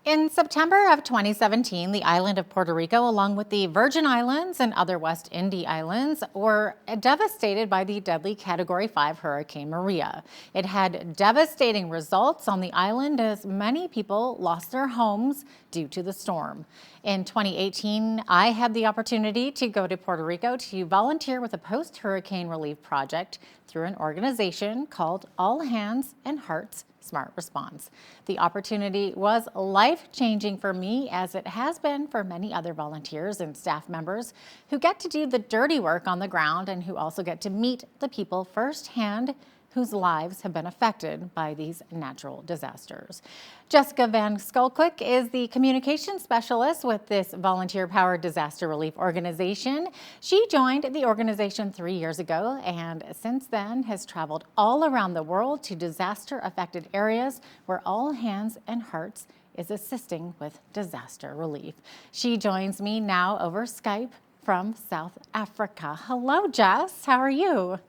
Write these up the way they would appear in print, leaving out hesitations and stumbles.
In September of 2017, the island of Puerto Rico, along with the Virgin Islands and other West Indies islands, were devastated by the deadly Category 5 Hurricane Maria. It had devastating results on the island as many people lost their homes due to the storm. In 2018, I had the opportunity to go to Puerto Rico to volunteer with a post-hurricane relief project through an organization called All Hands and Hearts Smart Response. The opportunity was life-changing for me, as it has been for many other volunteers and staff members who get to do the dirty work on the ground and who also get to meet the people firsthand whose lives have been affected by these natural disasters. Jessica Van Schalkwyk is the communication specialist with this volunteer-powered disaster relief organization. She joined the organization 3 years ago and since then has traveled all around the world to disaster-affected areas where All Hands and Hearts is assisting with disaster relief. She joins me now over Skype from South Africa. Hello, Jess. How are you?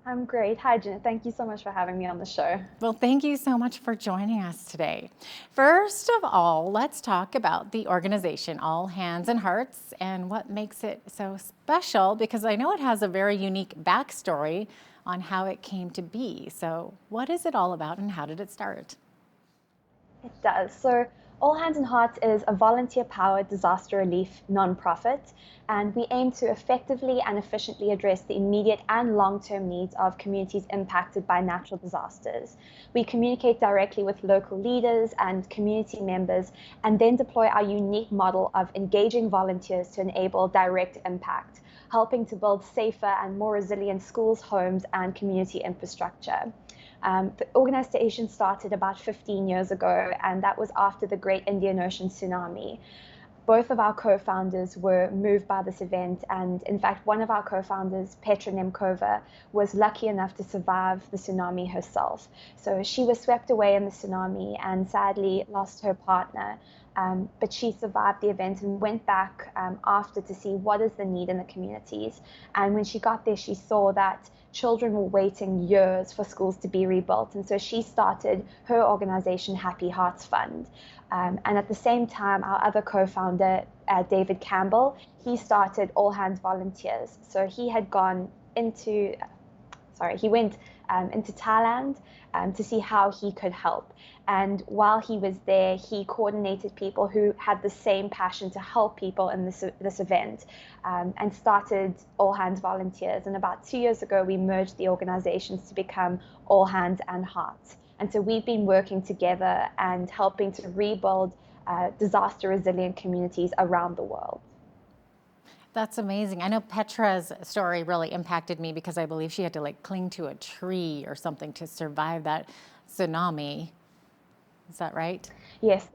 I'm great. Hi, Jen. Thank you so much for having me on the show. Well, thank you so much for joining us today. First of all, let's talk about the organization, All Hands and Hearts, and what makes it so special, because I know it has a very unique backstory on how it came to be. So what is it all about and how did it start? It does. So, All Hands and Hearts is a volunteer-powered disaster relief nonprofit, and we aim to effectively and efficiently address the immediate and long-term needs of communities impacted by natural disasters. We communicate directly with local leaders and community members, and then deploy our unique model of engaging volunteers to enable direct impact, helping to build safer and more resilient schools, homes, and community infrastructure. The organization started about 15 years ago, and that was after the Great Indian Ocean tsunami. Both of our co-founders were moved by this event, and in fact, one of our co-founders, Petra Nemkova, was lucky enough to survive the tsunami herself. So she was swept away in the tsunami and sadly lost her partner. But she survived the event and went back after to see what is the need in the communities. And when she got there, she saw that children were waiting years for schools to be rebuilt. And so she started her organization, Happy Hearts Fund. And at the same time, our other co-founder, David Campbell, he started All Hands Volunteers. So he had gone into he went into Thailand to see how he could help. And while he was there, he coordinated people who had the same passion to help people in this event, and started All Hands Volunteers. And about 2 years ago, we merged the organizations to become All Hands and Hearts. And so we've been working together and helping to rebuild disaster resilient communities around the world. That's amazing. I know Petra's story really impacted me because I believe she had to cling to a tree or something to survive that tsunami. Is that right? Yes,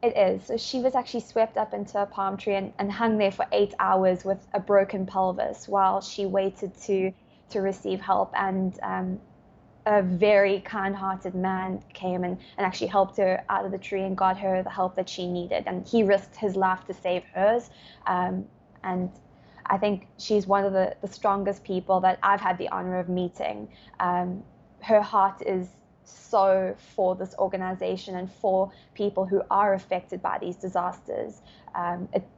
it is. So she was actually swept up into a palm tree and hung there for 8 hours with a broken pelvis while she waited to receive help. And a very kind-hearted man came and actually helped her out of the tree and got her the help that she needed. And he risked his life to save hers. And I think she's one of the strongest people that I've had the honor of meeting. Her heart is so for this organization and for people who are affected by these disasters.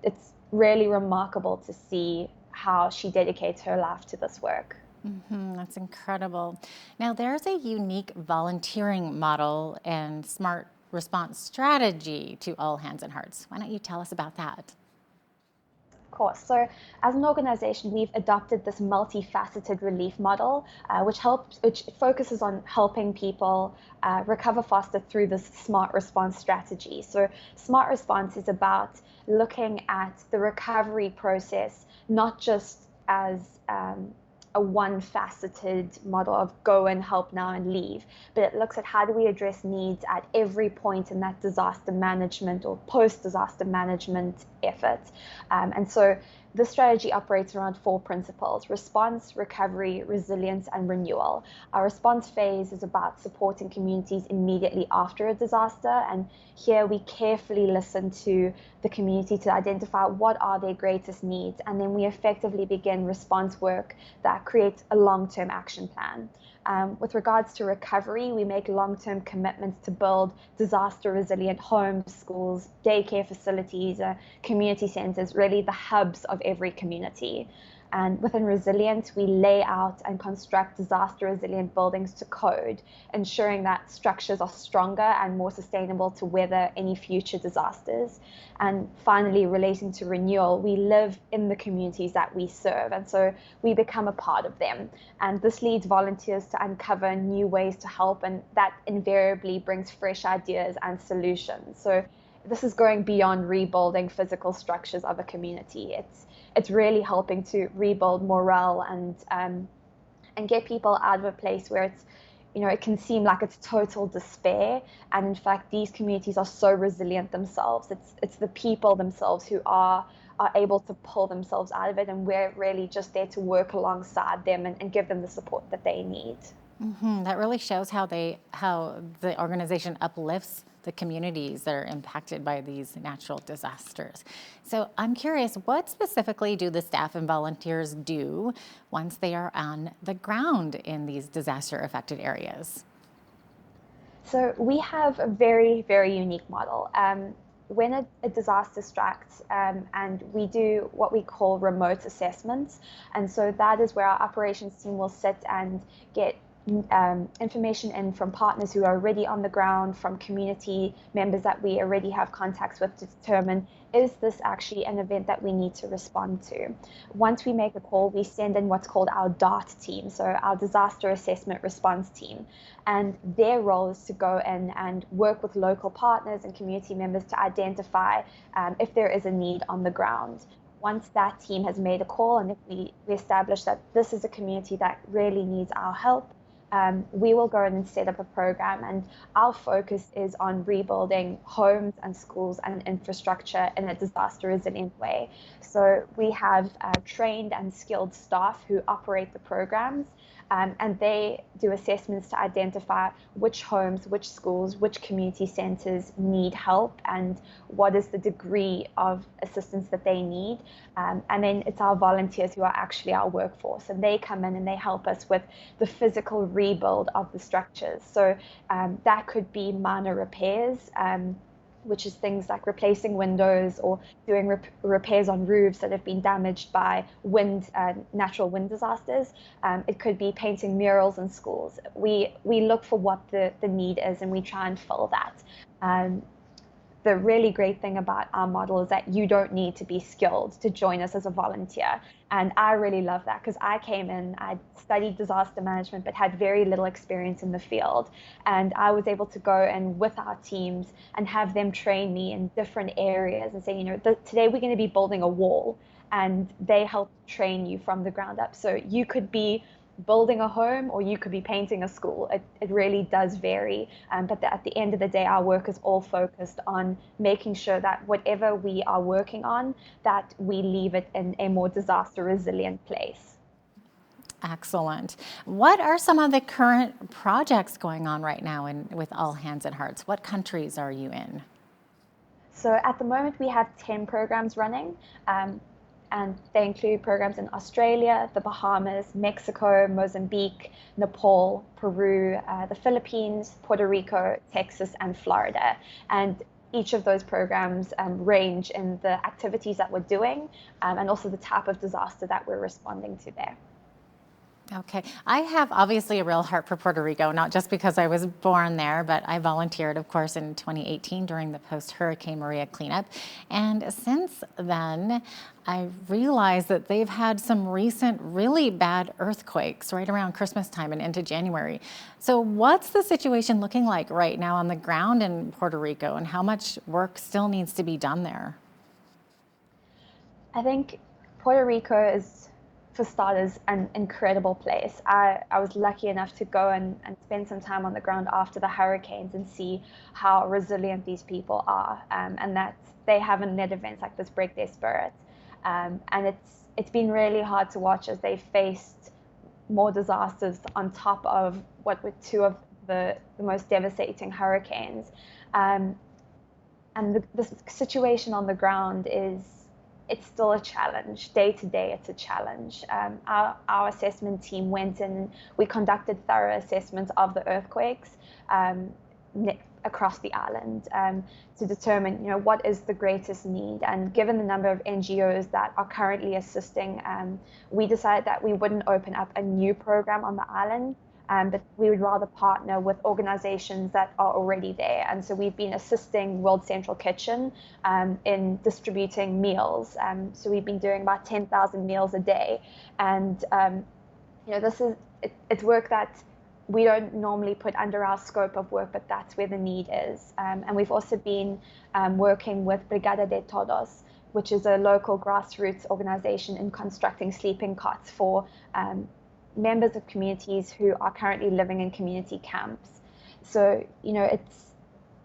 It's really remarkable to see how she dedicates her life to this work. That's incredible. Now, there's a unique volunteering model and smart response strategy to All Hands and Hearts. Why don't you tell us about that? Course. So as an organization, we've adopted this multifaceted relief model, which focuses on helping people recover faster through this smart response strategy. So smart response is about looking at the recovery process, not just as a one-faceted model of go and help now and leave, but it looks at how do we address needs at every point in that disaster management or post-disaster management effort. And so this strategy operates around 4 principles: response, recovery, resilience, and renewal. Our response phase is about supporting communities immediately after a disaster, and here we carefully listen to the community to identify what are their greatest needs, and then we effectively begin response work that creates a long-term action plan. With regards to recovery, we make long-term commitments to build disaster-resilient homes, schools, daycare facilities, community centers, really the hubs of every community. And within resilience, we lay out and construct disaster resilient buildings to code, ensuring that structures are stronger and more sustainable to weather any future disasters. And finally, relating to renewal, we live in the communities that we serve, and so we become a part of them. And this leads volunteers to uncover new ways to help, and that invariably brings fresh ideas and solutions. So this is going beyond rebuilding physical structures of a community. It's really helping to rebuild morale and get people out of a place where it's, it can seem like it's total despair. And in fact, these communities are so resilient themselves. It's the people themselves who are able to pull themselves out of it, and we're really just there to work alongside them and give them the support that they need. That really shows how the organization uplifts the communities that are impacted by these natural disasters. So I'm curious, what specifically do the staff and volunteers do once they are on the ground in these disaster affected areas? So we have a very, very unique model. When a disaster strikes, and we do what we call remote assessments. And so that is where our operations team will sit and get information in from partners who are already on the ground, from community members that we already have contacts with, to determine, is this actually an event that we need to respond to? Once we make a call, we send in what's called our DART team, so our disaster assessment response team. And their role is to go in and work with local partners and community members to identify if there is a need on the ground. Once that team has made a call, and if we establish that this is a community that really needs our help, we will go in and set up a program, and our focus is on rebuilding homes and schools and infrastructure in a disaster resilient way. So we have trained and skilled staff who operate the programs, and they do assessments to identify which homes, which schools, which community centers need help, and what is the degree of assistance that they need. And then it's our volunteers who are actually our workforce, and they come in and they help us with the physical rebuild of the structures. So that could be minor repairs, which is things like replacing windows or doing repairs on roofs that have been damaged by natural wind disasters. It could be painting murals in schools. We look for what the need is, and we try and fill that. The really great thing about our model is that you don't need to be skilled to join us as a volunteer. And I really love that, because I came in, I studied disaster management, but had very little experience in the field. And I was able to go in with our teams and have them train me in different areas and say, today we're going to be building a wall, and they help train you from the ground up. So you could be building a home, or you could be painting a school. It really does vary. But at the end of the day, our work is all focused on making sure that whatever we are working on, that we leave it in a more disaster resilient place. Excellent. What are some of the current projects going on right now with All Hands and Hearts? What countries are you in? So at the moment, we have 10 programs running. And they include programs in Australia, the Bahamas, Mexico, Mozambique, Nepal, Peru, the Philippines, Puerto Rico, Texas, and Florida. And each of those programs range in the activities that we're doing, and also the type of disaster that we're responding to there. Okay. I have obviously a real heart for Puerto Rico, not just because I was born there, but I volunteered, of course, in 2018 during the post-Hurricane Maria cleanup. And since then, I realized that they've had some recent really bad earthquakes right around Christmas time and into January. So what's the situation looking like right now on the ground in Puerto Rico, and how much work still needs to be done there? I think Puerto Rico is, for starters, an incredible place. I was lucky enough to go and spend some time on the ground after the hurricanes and see how resilient these people are, and that they haven't let events like this break their spirit. And it's been really hard to watch as they've faced more disasters on top of what were two of the most devastating hurricanes. And the situation on the ground is it's still a challenge. Day to day, it's a challenge. Our assessment team went in and we conducted thorough assessments of the earthquakes across the island, to determine, what is the greatest need. And given the number of NGOs that are currently assisting, we decided that we wouldn't open up a new program on the island, but we would rather partner with organizations that are already there. And so we've been assisting World Central Kitchen in distributing meals. So we've been doing about 10,000 meals a day. And it's work that we don't normally put under our scope of work, but that's where the need is. And we've also been working with Brigada de Todos, which is a local grassroots organization in constructing sleeping cots for members of communities who are currently living in community camps. So,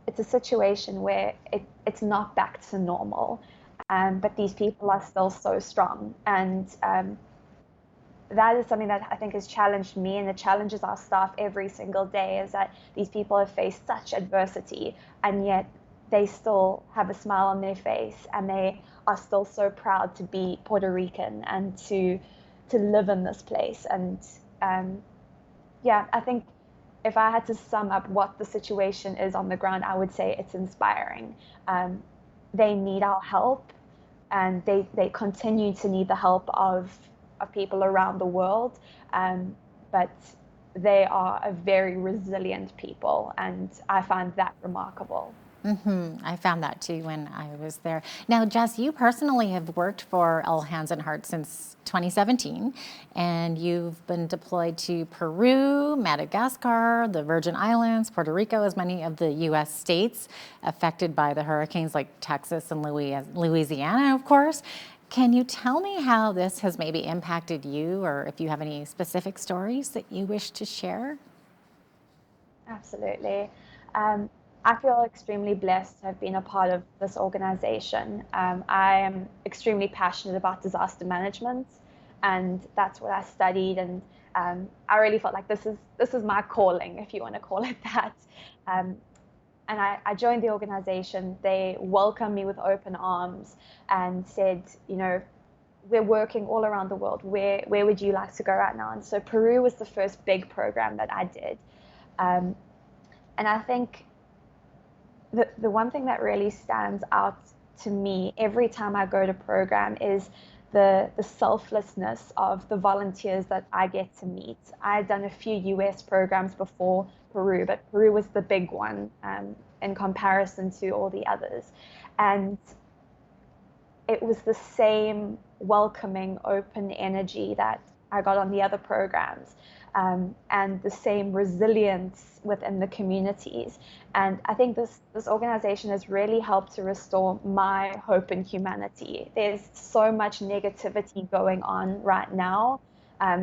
it's a situation where it's not back to normal, but these people are still so strong. And that is something that I think has challenged me, and it challenges our staff every single day, is that these people have faced such adversity, and yet they still have a smile on their face, and they are still so proud to be Puerto Rican and to live in this place. And I think if I had to sum up what the situation is on the ground, I would say it's inspiring. They need our help, and they continue to need the help of people around the world, but they are a very resilient people, and I find that remarkable. I found that too when I was there. Now, Jess, you personally have worked for All Hands on Heart since 2017, and you've been deployed to Peru, Madagascar, the Virgin Islands, Puerto Rico, as many of the U.S. states affected by the hurricanes, like Texas and Louisiana, of course. Can you tell me how this has maybe impacted you, or if you have any specific stories that you wish to share? Absolutely. I feel extremely blessed to have been a part of this organization. I am extremely passionate about disaster management, and that's what I studied. And I really felt like this is my calling, if you want to call it that. And I joined the organization. They welcomed me with open arms and said, we're working all around the world. Where would you like to go right now? And so Peru was the first big program that I did. And I think the one thing that really stands out to me every time I go to program is the selflessness of the volunteers that I get to meet. I'd done a few US programs before Peru, but Peru was the big one in comparison to all the others. And it was the same welcoming, open energy that I got on the other programs, and the same resilience within the communities. And I think this organization has really helped to restore my hope in humanity. There's so much negativity going on right now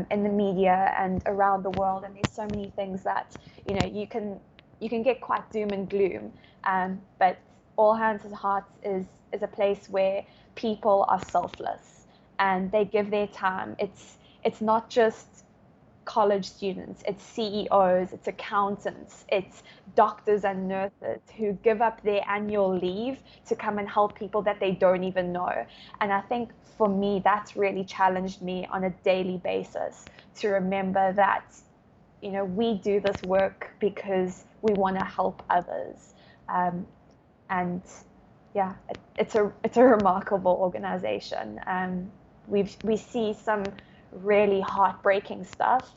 in the media and around the world, and there's so many things that you can get quite doom and gloom. But All Hands on Heart is a place where people are selfless and they give their time. It's not just college students, it's CEOs, it's accountants, it's doctors and nurses who give up their annual leave to come and help people that they don't even know. And I think for me, that's really challenged me on a daily basis to remember that, we do this work because we want to help others. And yeah, it's a remarkable organization. We see some really heartbreaking stuff,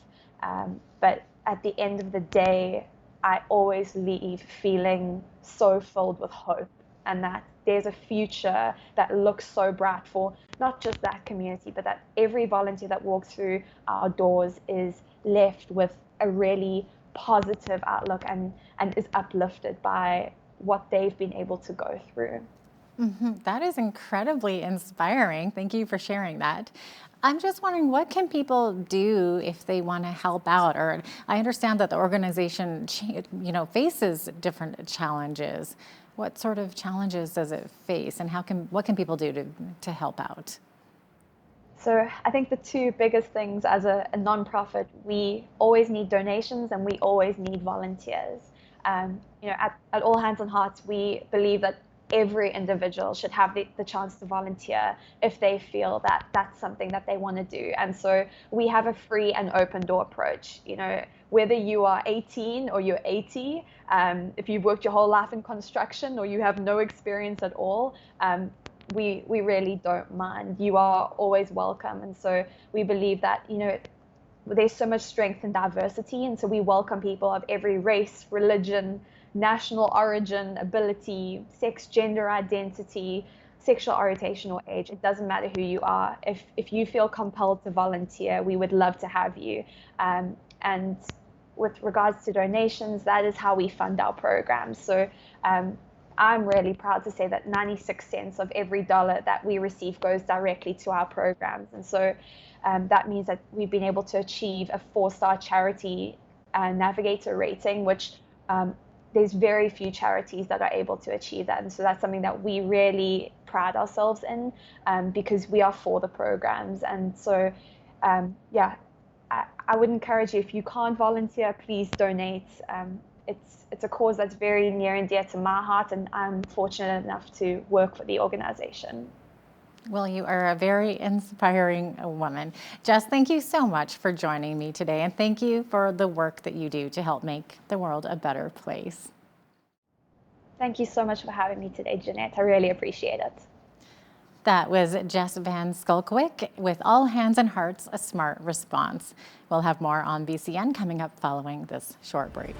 but at the end of the day, I always leave feeling so filled with hope, and that there's a future that looks so bright for not just that community, but that every volunteer that walks through our doors is left with a really positive outlook and is uplifted by what they've been able to go through. That is incredibly inspiring. Thank you for sharing that. I'm just wondering, what can people do if they want to help out? Or I understand that the organization, faces different challenges. What sort of challenges does it face, and what can people do to help out? So I think the two biggest things as a nonprofit, we always need donations and we always need volunteers. At All Hands on Hearts, we believe that every individual should have the chance to volunteer if they feel that that's something that they want to do. And so we have a free and open door approach. Whether you are 18 or you're 80, if you've worked your whole life in construction or you have no experience at all, we really don't mind. You are always welcome. And so we believe that, there's so much strength in diversity. And so we welcome people of every race, religion, national origin, ability, sex, gender identity, sexual orientation, or age. It doesn't matter who you are. If you feel compelled to volunteer, we would love to have you. And with regards to donations, that is how we fund our programs. So I'm really proud to say that 96 cents of every dollar that we receive goes directly to our programs. And so that means that we've been able to achieve a 4-star charity navigator rating, which there's very few charities that are able to achieve that. And so that's something that we really pride ourselves in, because we are for the programs. And so, I would encourage you, if you can't volunteer, please donate. It's a cause that's very near and dear to my heart, and I'm fortunate enough to work for the organization. Well, you are a very inspiring woman. Jess, thank you so much for joining me today, and thank you for the work that you do to help make the world a better place. Thank you so much for having me today, Jeanette. I really appreciate it. That was Jess Van Schalkwyk with All Hands and Hearts, a Smart Response. We'll have more on BCN coming up following this short break.